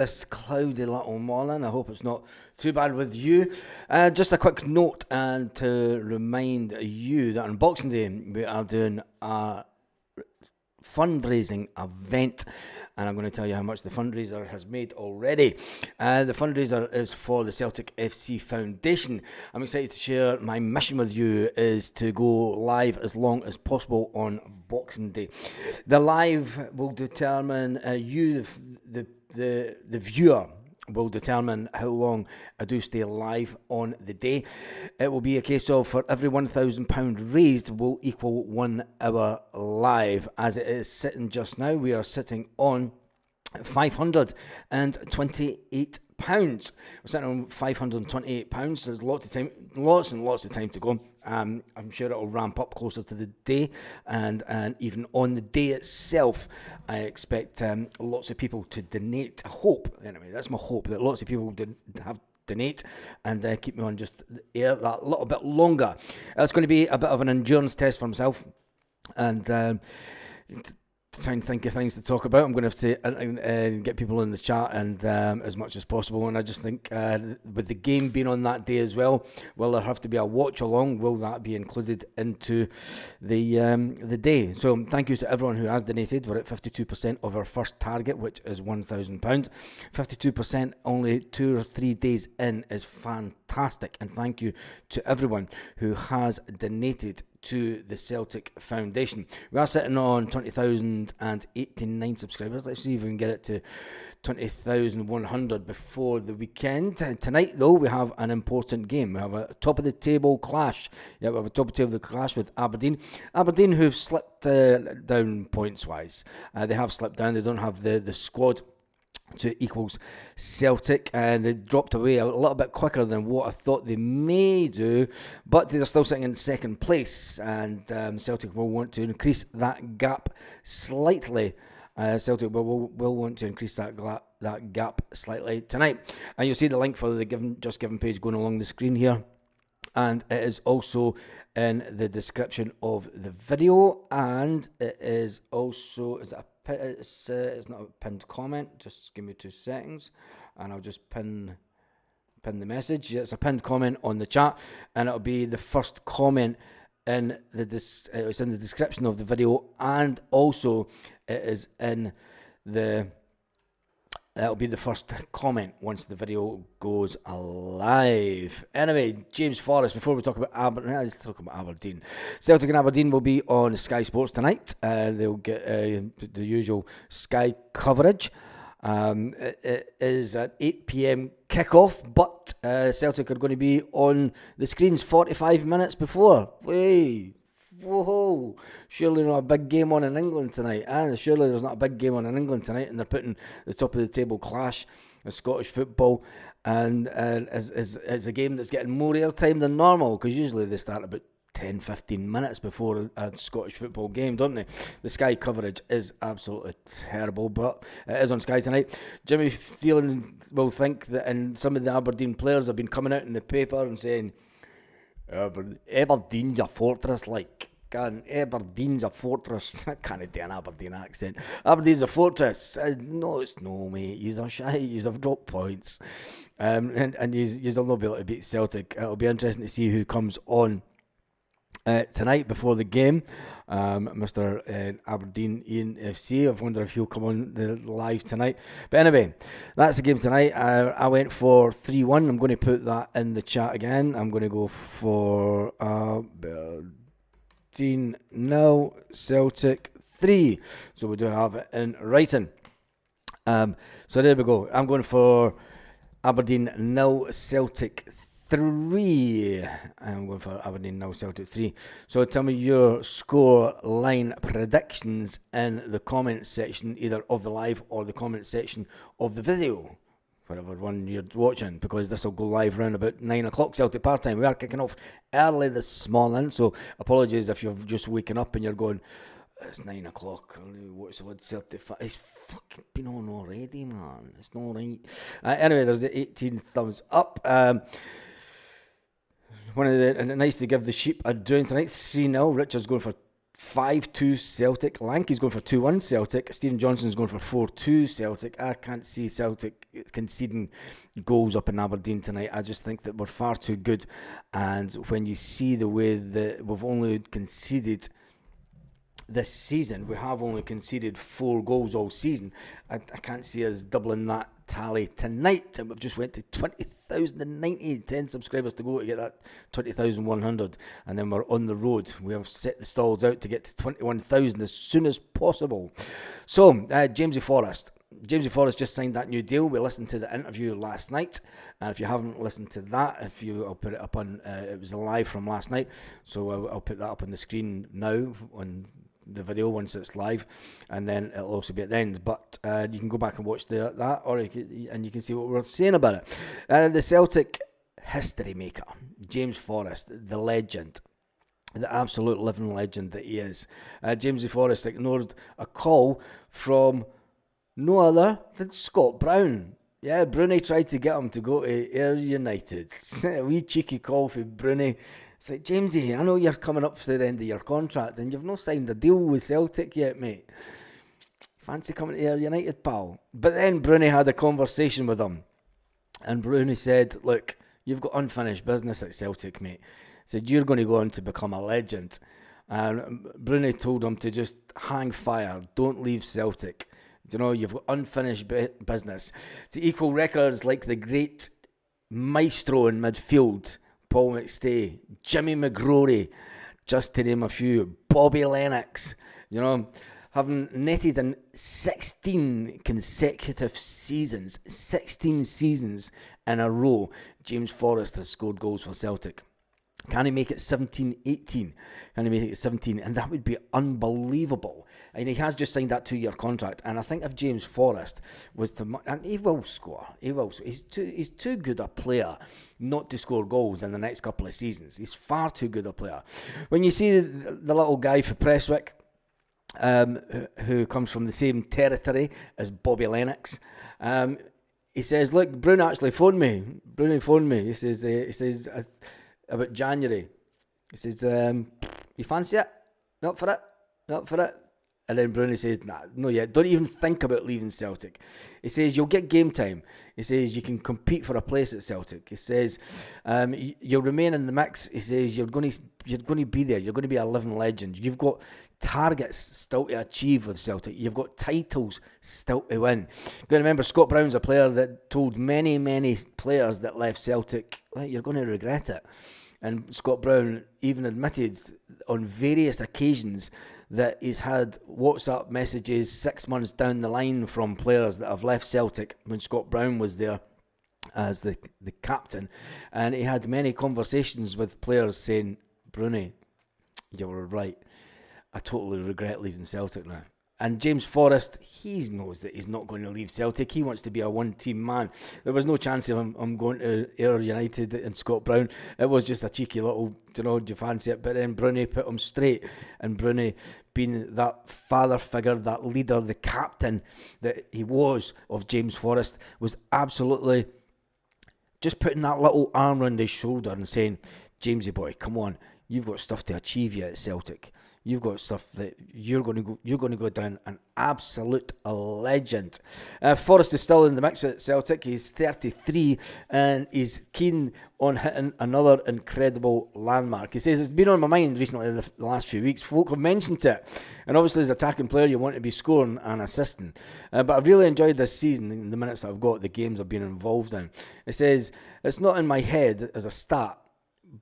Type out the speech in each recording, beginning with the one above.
this cloudy little morning. I hope it's not too bad with you. Just a quick note and to remind you that on Boxing Day we are doing a fundraising event, and I'm going to tell you how much the fundraiser has made already. The fundraiser is for the Celtic FC Foundation. I'm excited to share my mission with you is to go live as long as possible on Boxing Day. The live will determine the viewer will determine how long I do stay live on the day. It will be a case of for every £1,000 raised will equal 1 hour live. As it is sitting just now, we are sitting on £528. We're sitting on £528. There's lots and lots of time to go. I'm sure it'll ramp up closer to the day, and even on the day itself, I expect lots of people to donate. I hope, anyway, that's my hope, that lots of people donate and keep me on just the air that little bit longer. It's going to be a bit of an endurance test for myself, and try and think of things to talk about. I'm going to have to get people in the chat and as much as possible. And I just think with the game being on that day as well, will there have to be a watch along? Will that be included into the day? So thank you to everyone who has donated. We're at 52% of our first target, which is £1,000. 52% only 2 or 3 days in is fantastic. And thank you to everyone who has donated to the Celtic Foundation. We are sitting on 20,089 subscribers. Let's see if we can get it to 20,100 before the weekend. Tonight, though, we have an important game. We have a top of the table clash. Yeah, we have a top of the table clash with Aberdeen. Aberdeen, who've slipped down points wise. They have slipped down. They don't have the squad to equals Celtic, and they dropped away a little bit quicker than what I thought they may do, but they're still sitting in second place, and Celtic will want to increase that gap slightly. Celtic will want to increase that gap slightly tonight, and you'll see the link for the Just Given page going along the screen here, and it is also in the description of the video, and it is also it's not a pinned comment. Just give me 2 seconds and I'll just pin the message. It's a pinned comment on the chat, and it'll be the first comment in it's in the description of the video, and also it is in that'll be the first comment once the video goes live. Anyway, James Forrest, before we talk about Aberdeen, let's talk about Aberdeen. Celtic and Aberdeen will be on Sky Sports tonight. They'll get the usual Sky coverage. It is at 8 p.m. kickoff, but Celtic are going to be on the screens 45 minutes before. Whoa, surely not a big game on in England tonight. And surely there's not a big game on in England tonight, and they're putting the top of the table clash of Scottish football and as a game that's getting more airtime than normal, because usually they start about 10-15 minutes before a Scottish football game, don't they? The Sky coverage is absolutely terrible, but it is on Sky tonight. Jimmy Phelan will think that, and some of the Aberdeen players have been coming out in the paper and saying Aberdeen's a fortress, like. Aberdeen's a fortress. I can't do an Aberdeen accent. Aberdeen's a fortress. No, it's no, mate. You're shy. You've dropped points. And you'll not be able to beat Celtic. It'll be interesting to see who comes on tonight before the game. Mr. Aberdeen Ian FC. I wonder if he'll come on the live tonight. But anyway, that's the game tonight. I went for 3-1. I'm going to put that in the chat again. I'm going to go for Aberdeen 0, Celtic 3. So we do have it in writing. So there we go. I'm going for Aberdeen 0, Celtic 3. I'm going for Aberdeen 0, Celtic 3. So tell me your score line predictions in the comment section, either of the live or the comment section of the video, whatever one you're watching, because this will go live around about 9 o'clock Celtic part time. We are kicking off early this morning, so apologies if you've just waken up and you're going, it's 9 o'clock, what's the Celtic? It's fucking been on already, man. It's not right. Anyway, there's the 18 thumbs up. Nice to give the sheep a doing tonight. 3-0. Richard's going for 5-2 Celtic. Lanky's going for 2-1 Celtic. Stephen Johnson's going for 4-2 Celtic. I can't see Celtic conceding goals up in Aberdeen tonight. I just think that we're far too good. And when you see the way that we've only conceded this season, we have only conceded 4 goals all season. I can't see us doubling that tally tonight. And we've just went to 20,090, 10 subscribers to go to get that 20,100. And then we're on the road. We have set the stalls out to get to 21,000 as soon as possible. So, Jamesy Forrest. Jamesy Forrest just signed that new deal. We listened to the interview last night. And if you haven't listened to that, I'll put it up on, it was live from last night. So I'll put that up on the screen now on the video once it's live, and then it'll also be at the end. But you can go back and watch that, or you can see what we're saying about it. The Celtic history maker, James Forrest, the legend, the absolute living legend that he is. Jamesy Forrest ignored a call from no other than Scott Brown. Yeah, Bruni tried to get him to go to Ayr United. A wee cheeky call for Bruni. It's like, Jamesy, I know you're coming up to the end of your contract and you've not signed a deal with Celtic yet, mate. Fancy coming to Ayr United, pal? But then Bruni had a conversation with him. And Bruni said, look, you've got unfinished business at Celtic, mate. He said, you're going to go on to become a legend. And Bruni told him to just hang fire. Don't leave Celtic. You know, you've got unfinished business. To equal records like the great maestro in midfield, Paul McStay, Jimmy McGrory, just to name a few, Bobby Lennox, you know, having netted in 16 consecutive seasons, 16 seasons in a row, James Forrest has scored goals for Celtic. Can he make it 17-18? Can he make it 17? And that would be unbelievable. And he has just signed that 2-year contract. And I think if James Forrest was to... And he will score. He will. He's too good a player not to score goals in the next couple of seasons. He's far too good a player. When you see the little guy for Prestwick, who comes from the same territory as Bobby Lennox, he says, look, Bruno actually phoned me. He says... about January. He says, you fancy it? Not for it. And then Bruni says, nah, no yet. Don't even think about leaving Celtic. He says, you'll get game time. He says, you can compete for a place at Celtic. He says, you'll remain in the mix. He says, you're going to be there. You're going to be a living legend. You've got targets still to achieve with Celtic. You've got titles still to win. You've got to remember, Scott Brown's a player that told many, many players that left Celtic, well, you're going to regret it. And Scott Brown even admitted on various occasions that he's had WhatsApp messages 6 months down the line from players that have left Celtic when Scott Brown was there as the captain. And he had many conversations with players saying, Bruni, you were right. I totally regret leaving Celtic now. And James Forrest, he knows that he's not going to leave Celtic. He wants to be a one-team man. There was no chance of him going to Ayr United and Scott Brown. It was just a cheeky little, do you fancy it? But then Bruni put him straight. And Bruni, being that father figure, that leader, the captain that he was of James Forrest, was absolutely just putting that little arm around his shoulder and saying, Jamesy boy, come on, you've got stuff to achieve yet at Celtic. You've got stuff that you're going to go down an absolute legend. Forrest is still in the mix at Celtic. He's 33 and he's keen on hitting another incredible landmark. He says, it's been on my mind recently the last few weeks. Folk have mentioned it. And obviously as an attacking player, you want to be scoring and assisting. But I've really enjoyed this season, in the minutes that I've got, the games I've been involved in. It says, it's not in my head as a stat,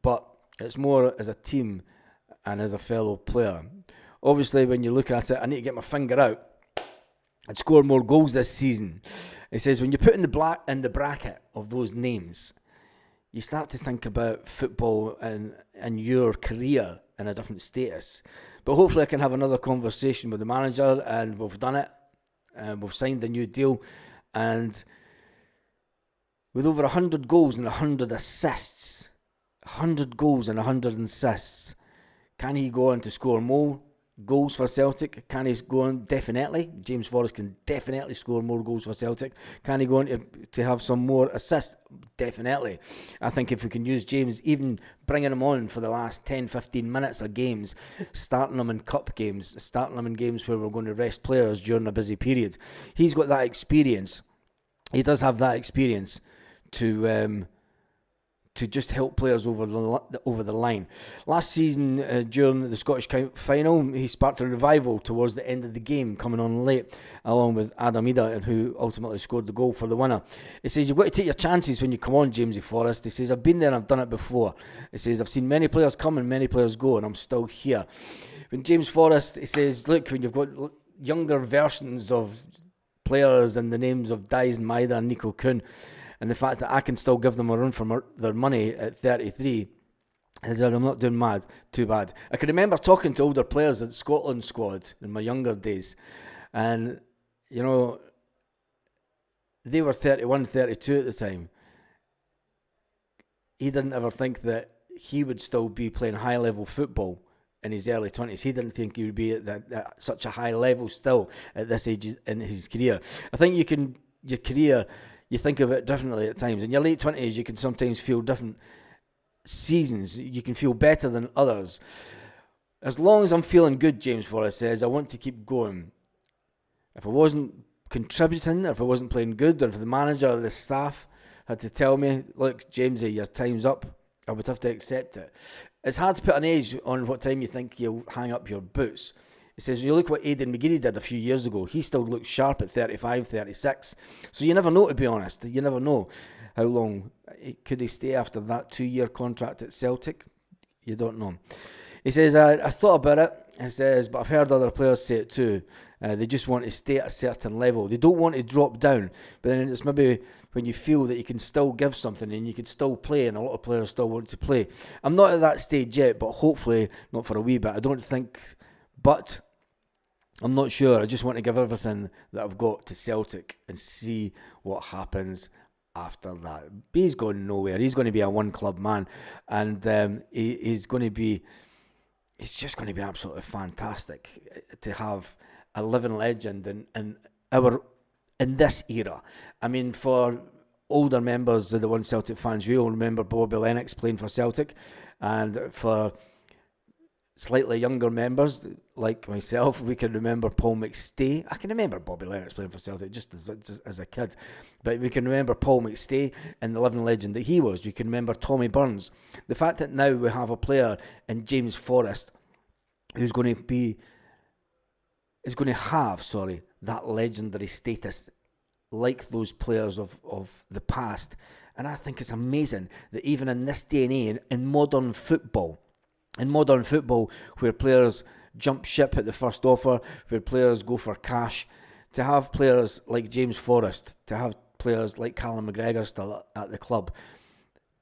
but it's more as a team and as a fellow player. Obviously, when you look at it, I need to get my finger out and score more goals this season. It says, when you put in the bracket of those names, you start to think about football and your career in a different status. But hopefully I can have another conversation with the manager, and we've done it, and we've signed a new deal, and with over 100 goals and 100 assists, 100 goals and 100 assists, can he go on to score more? goals for Celtic. Can he go on? Definitely. James Forrest can definitely score more goals for Celtic. Can he go on to have some more assists? Definitely. I think if we can use James, even bringing him on for the last 10-15 minutes of games, starting him in cup games, starting him in games where we're going to rest players during a busy period, he's got that experience. He does have that experience to just help players over the line. Last season, during the Scottish Cup final, he sparked a revival towards the end of the game, coming on late, along with Adam Ida, who ultimately scored the goal for the winner. He says, you've got to take your chances when you come on, Jamesy Forrest. He says, I've been there and I've done it before. He says, I've seen many players come and many players go, and I'm still here. When James Forrest, he says, look, when you've got younger versions of players and the names of Dyson Maida and Nico Kuhn, and the fact that I can still give them a run for their money at 33, I'm not doing too bad. I can remember talking to older players at Scotland squad in my younger days, and you know, they were 31, 32 at the time. He didn't ever think that he would still be playing high level football in his early 20s. He didn't think he would be at such a high level still at this age in his career. I think your career, you think of it differently at times. In your late 20s, you can sometimes feel different seasons. You can feel better than others. As long as I'm feeling good, James Forrest says, I want to keep going. If I wasn't contributing, or if I wasn't playing good, or if the manager or the staff had to tell me, look, Jamesy, your time's up, I would have to accept it. It's hard to put an age on what time you think you'll hang up your boots. He says, you look what Aidan McGeady did a few years ago. He still looks sharp at 35, 36. So you never know, to be honest. You never know how long. Could he stay after that 2-year contract at Celtic? You don't know. He says, I thought about it. He says, but I've heard other players say it too. They just want to stay at a certain level. They don't want to drop down. But then it's maybe when you feel that you can still give something and you can still play, and a lot of players still want to play. I'm not at that stage yet, but hopefully not for a wee bit. I don't think, but I'm not sure. I just want to give everything that I've got to Celtic and see what happens after that. He's going nowhere. He's going to be a one-club man, and he's going to be. It's just going to be absolutely fantastic to have a living legend in this era. I mean, for older members of the One Celtic Fans View will remember Bobby Lennox playing for Celtic, and for slightly younger members like myself, we can remember Paul McStay. I can remember Bobby Lennox playing for Celtic just as a kid, but we can remember Paul McStay and the living legend that he was. You can remember Tommy Burns. The fact that now we have a player in James Forrest who's going to have that legendary status like those players of the past. And I think it's amazing that even in this day and age, in modern football, where players jump ship at the first offer, where players go for cash, to have players like James Forrest, to have players like Callum McGregor still at the club,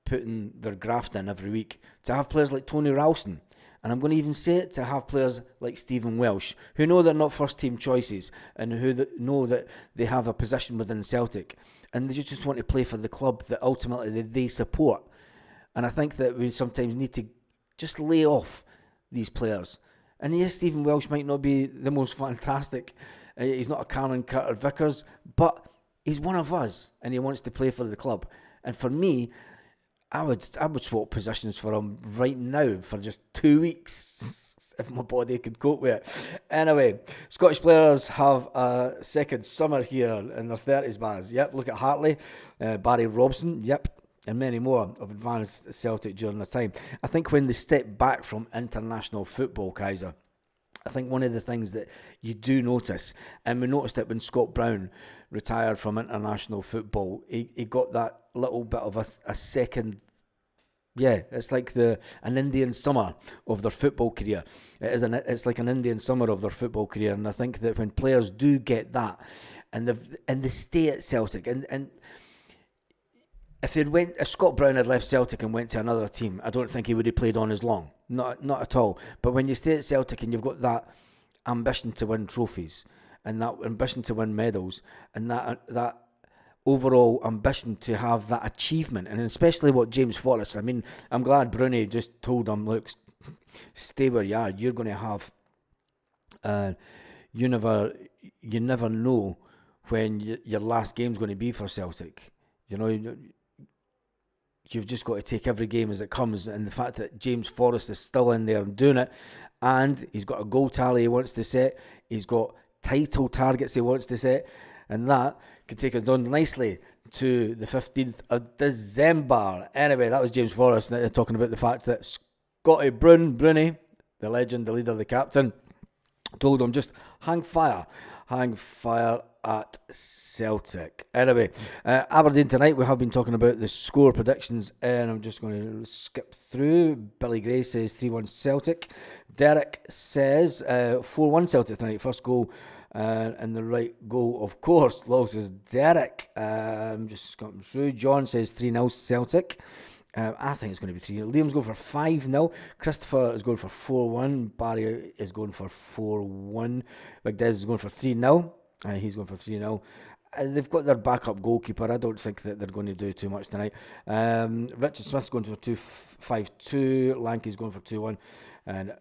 putting their graft in every week, to have players like Tony Ralston, and I'm going to even say it, to have players like Stephen Welsh, who know they're not first team choices, and who know that they have a position within Celtic, and they just want to play for the club that ultimately they support. And I think that we sometimes need to just lay off these players. And yes, Stephen Welsh might not be the most fantastic. He's not a Cameron Carter-Vickers, but he's one of us, and he wants to play for the club. And for me, I would swap positions for him right now for just 2 weeks if my body could cope with it. Anyway, Scottish players have a second summer here in their 30s, Baz. Yep, look at Hartley, Barry Robson, yep, and many more have advanced Celtic during the time. I think when they step back from international football, Kaiser, I think one of the things that you do notice, and we noticed it when Scott Brown retired from international football, he got that little bit of a second. Yeah, it's like an Indian summer of their football career. It's like an Indian summer of their football career, and I think that when players do get that, and they stay at Celtic, and if Scott Brown had left Celtic and went to another team, I don't think he would have played on as long. Not at all. But when you stay at Celtic and you've got that ambition to win trophies, and that ambition to win medals, and that overall ambition to have that achievement, and especially what James Forrest, I mean, I'm glad Bruni just told him, look, stay where you are. You're going to have you never know when your last game's going to be for Celtic. You know, you've just got to take every game as it comes, and the fact that James Forrest is still in there and doing it, and he's got a goal tally he wants to set, he's got title targets he wants to set, and that could take us on nicely to the 15th of December. Anyway, that was James Forrest talking about the fact that Scotty Bruni, the legend, the leader, the captain, told him just hang fire at Celtic. Anyway, Aberdeen tonight, we have been talking about the score predictions, and I'm just going to skip through. Billy Gray says 3-1 Celtic. Derek says 4-1 Celtic tonight. First goal and the right goal, of course. Law says Derek. I'm just skipping through. John says 3-0 Celtic. I think it's going to be 3-0. Liam's going for 5-0. Christopher is going for 4-1. Barry is going for 4-1. Big Des is going for 3-0. He's going for 3-0. They've got their backup goalkeeper. I don't think that they're going to do too much tonight. Richard Smith's going for 2-5-2. Lanky's going for 2-1. And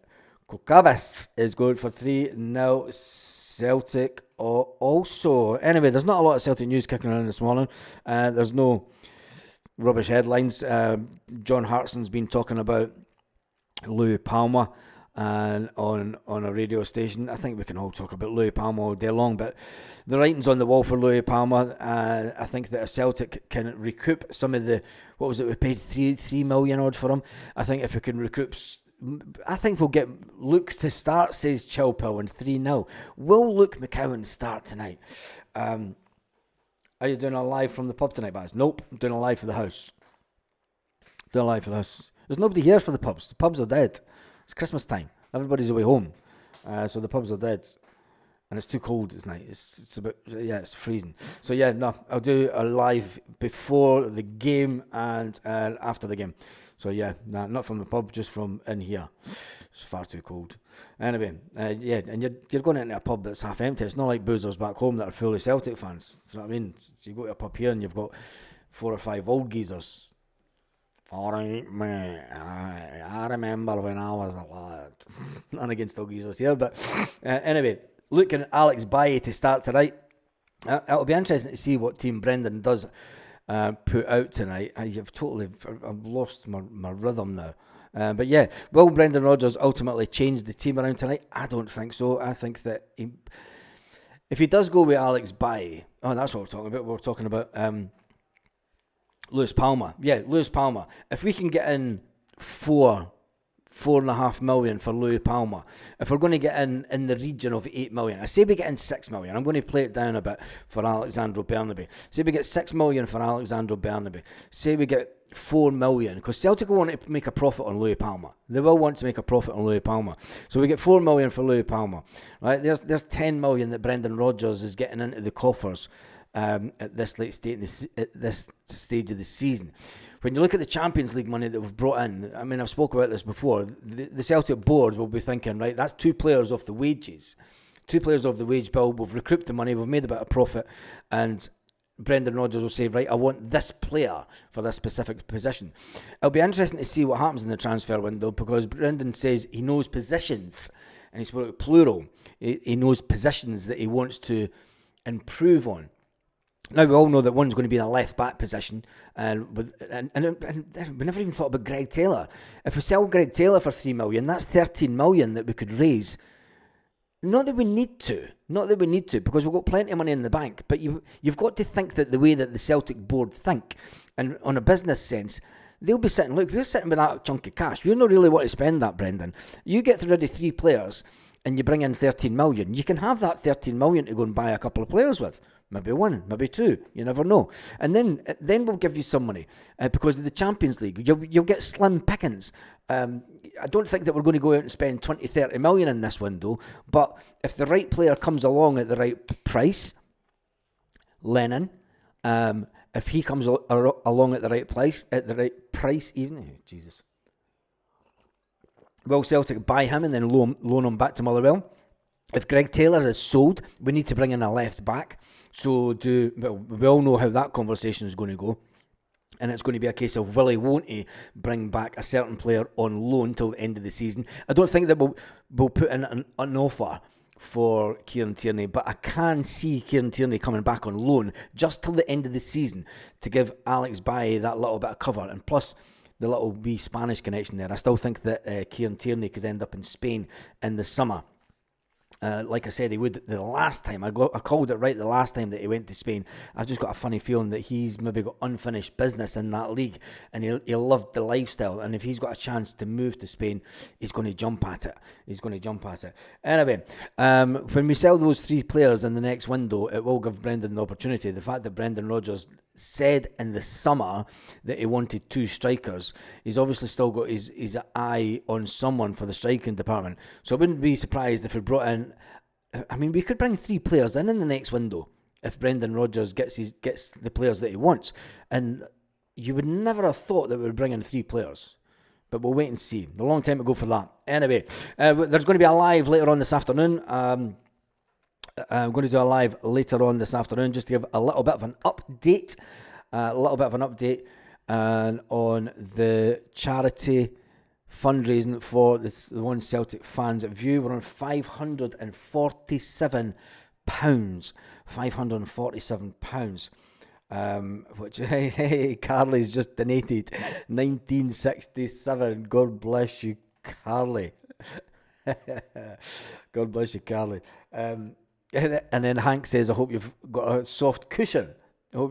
Kokabis is going for 3-0 Celtic also. Anyway, there's not a lot of Celtic news kicking around this morning. There's no rubbish headlines. John Hartson's been talking about Louis Palmer and on a radio station. I think we can all talk about Louis Palmer all day long, but the writing's on the wall for Louis Palmer. I think that if Celtic can recoup some of the, what was it, we paid 3 million odd for him. I think if we can recoup, I think we'll get Luke to start, says Chilpil, and 3-0. Will Luke McCowan start tonight? Are you doing a live from the pub tonight, Baz? Nope, I'm doing a live for the house. Doing a live for the house. There's nobody here for the pubs. The pubs are dead. It's Christmas time. Everybody's away home. So the pubs are dead. And it's too cold tonight. It's about, it's freezing. So yeah, no, I'll do a live before the game and after the game. So yeah, not from the pub, just from in here. It's far too cold. Anyway, and you're going into a pub that's half empty. It's not like boozers back home that are fully Celtic fans. You know what I mean? So you go to a pub here and you've got 4 or 5 old geezers. Alright, man. I remember when I was a lad. None against old geezers here, but anyway, looking at Alex Baye to start tonight. It'll be interesting to see what Team Brendan does put out tonight. I've lost my rhythm now. But yeah, will Brendan Rodgers ultimately change the team around tonight? I don't think so. I think that if he does go with Alex Baye, that's what we're talking about. We're talking about Lewis Palmer. Yeah, Lewis Palmer. If we can get in 4.5 million for Louis Palmer, if we're going to get in the region of 8 million, I say we get in 6 million. I'm going to play it down a bit for Alexandro Bernabe. Say we get 6 million for Alexandro Bernabe. Say we get 4 million, because Celtic will want to make a profit on Louis Palmer. They will want to make a profit on Louis Palmer. So we get 4 million for Louis Palmer. Right? There's 10 million that Brendan Rodgers is getting into the coffers at this late stage at this stage of the season. When you look at the Champions League money that we've brought in, I mean, I've spoken about this before, the Celtic board will be thinking, right, that's 2 players off the wages. 2 players off the wage bill, we've recouped the money, we've made a bit of profit, and Brendan Rodgers will say, right, I want this player for this specific position. It'll be interesting to see what happens in the transfer window, because Brendan says he knows positions, and he's plural. He knows positions that he wants to improve on. Now, we all know that one's going to be in a left-back position, and we never even thought about Greg Taylor. If we sell Greg Taylor for 3 million, that's 13 million that we could raise. Not that we need to, because we've got plenty of money in the bank, but you've got to think that the way that the Celtic board think, and on a business sense, they'll be sitting, look, we're sitting with that chunk of cash. We don't really want to spend that, Brendan. You get rid of 3 players, and you bring in 13 million. You can have that 13 million to go and buy a couple of players with. Maybe 1, maybe 2, you never know. And then we'll give you some money because of the Champions League. You'll get slim pickings. I don't think that we're going to go out and spend 20, 30 million in this window, but if the right player comes along at the right price, Lennon, if he comes along at the right price even, Jesus. Will Celtic buy him and then loan him back to Motherwell? If Greg Taylor is sold, we need to bring in a left back. So we all know how that conversation is going to go. And it's going to be a case of will he, won't he bring back a certain player on loan till the end of the season. I don't think that we'll put in an offer for Kieran Tierney, but I can see Kieran Tierney coming back on loan just till the end of the season to give Alex Bailly that little bit of cover, and plus the little wee Spanish connection there. I still think that Kieran Tierney could end up in Spain in the summer. Like I said, he would the last time. I called it right the last time that he went to Spain. I've just got a funny feeling that he's maybe got unfinished business in that league, and he loved the lifestyle. And if he's got a chance to move to Spain, he's going to jump at it. Anyway, when we sell those 3 players in the next window, it will give Brendan the opportunity. The fact that Brendan Rodgers said in the summer that he wanted 2 strikers, he's obviously still got his eye on someone for the striking department. So I wouldn't be surprised if we brought in, I mean, we could bring 3 players in the next window if Brendan Rodgers gets the players that he wants. And you would never have thought that we would bring in 3 players. But we'll wait and see. A long time to go for that. Anyway, there's going to be a live later on this afternoon. I'm going to do a live later on this afternoon just to give a little bit of an update. On the charity fundraising for the One Celtic Fans View. We're on £547. £547. Which, hey, Carly's just donated 1967. God bless you, Carly. God bless you, Carly. And then Hank says, I hope you've got a soft cushion. I'll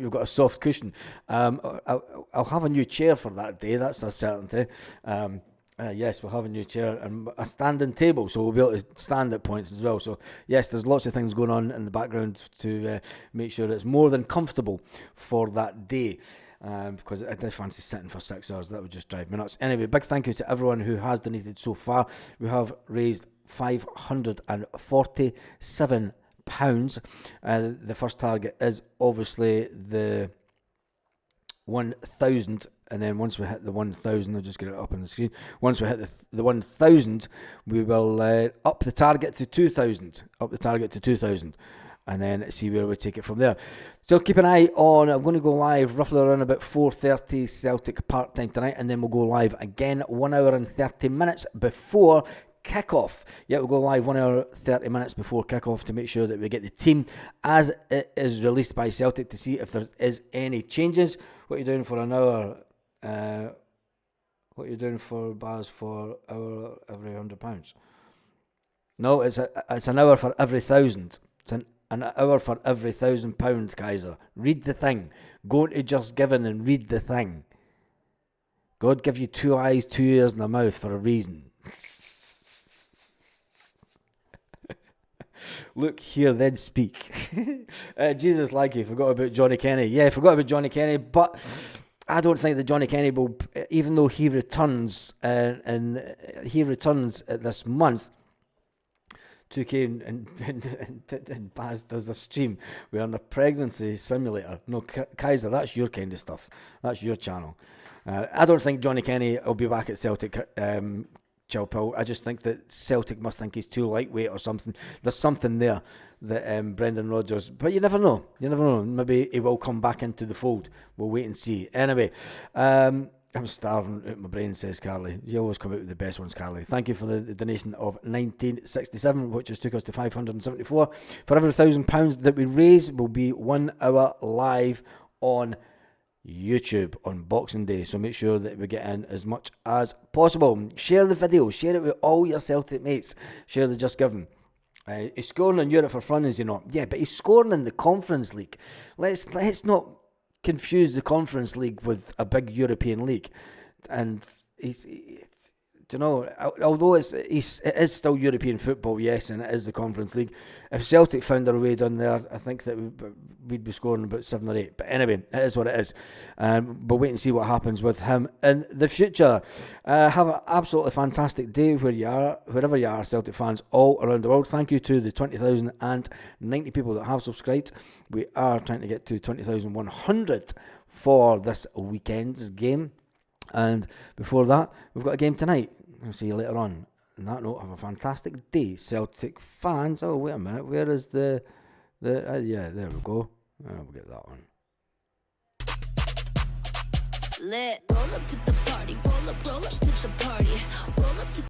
have a new chair for that day, that's a certainty. Yes, we'll have a new chair and a standing table, so we'll be able to stand at points as well. So yes, there's lots of things going on in the background to make sure it's more than comfortable for that day. Because I did fancy sitting for 6 hours. That would just drive me nuts. Anyway, big thank you to everyone who has donated so far. We have raised £547. The first target is obviously the 1,000, and then once we hit the 1,000, I'll just get it up on the screen. Once we hit the 1,000, we will up the target to 2,000. And then see where we take it from there. So keep an eye on, I'm going to go live roughly around about 4:30 Celtic Park time tonight, and then we'll go live again 1 hour and 30 minutes before kick-off. Yeah, we'll go live 1 hour 30 minutes before kick-off to make sure that we get the team as it is released by Celtic to see if there is any changes. What are you doing for an hour? What are you doing for Baz for hour every £100? No, it's an hour for every 1,000. It's an hour for every £1,000, Kaiser. Read the thing. Go to Just Giving and read the thing. God give you 2 eyes, 2 ears, and a mouth for a reason. Look, hear, then speak. Jesus, like you forgot about Johnny Kenny. Yeah, I forgot about Johnny Kenny, but I don't think that Johnny Kenny will, even though he returns, and he returns this month. 2K and Baz does the stream. We're on a pregnancy simulator. No, Kaiser, that's your kind of stuff. That's your channel. I don't think Johnny Kenny will be back at Celtic. Chilpill. I just think that Celtic must think he's too lightweight or something. There's something there that Brendan Rodgers, but you never know. Maybe he will come back into the fold. We'll wait and see. Anyway, I'm starving out my brain, says Carly. You always come out with the best ones, Carly. Thank you for the donation of 1967, which just took us to 574. For every £1,000 that we raise, will be 1 hour live on YouTube on Boxing Day, so make sure that we get in as much as possible. Share the video, share it with all your Celtic mates. Share the Just Giving. He's scoring in Europe for fun, is he not? Yeah, but he's scoring in the Conference League. Let's not confuse the Conference League with a big European league. And although it is still European football, yes, and it is the Conference League. If Celtic found their way down there, I think that we'd be scoring about 7 or 8. But anyway, it is what it is. But wait and see what happens with him in the future. Have an absolutely fantastic day wherever you are, Celtic fans all around the world. Thank you to the 20,090 people that have subscribed. We are trying to get to 20,100 for this weekend's game. And before that, we've got a game tonight. I'll see you later on. On that note, have a fantastic day, Celtic fans. Oh, wait a minute. Where is yeah, there we go. We'll get that one. Lit. Roll up to the party. Roll up to the party. Roll up to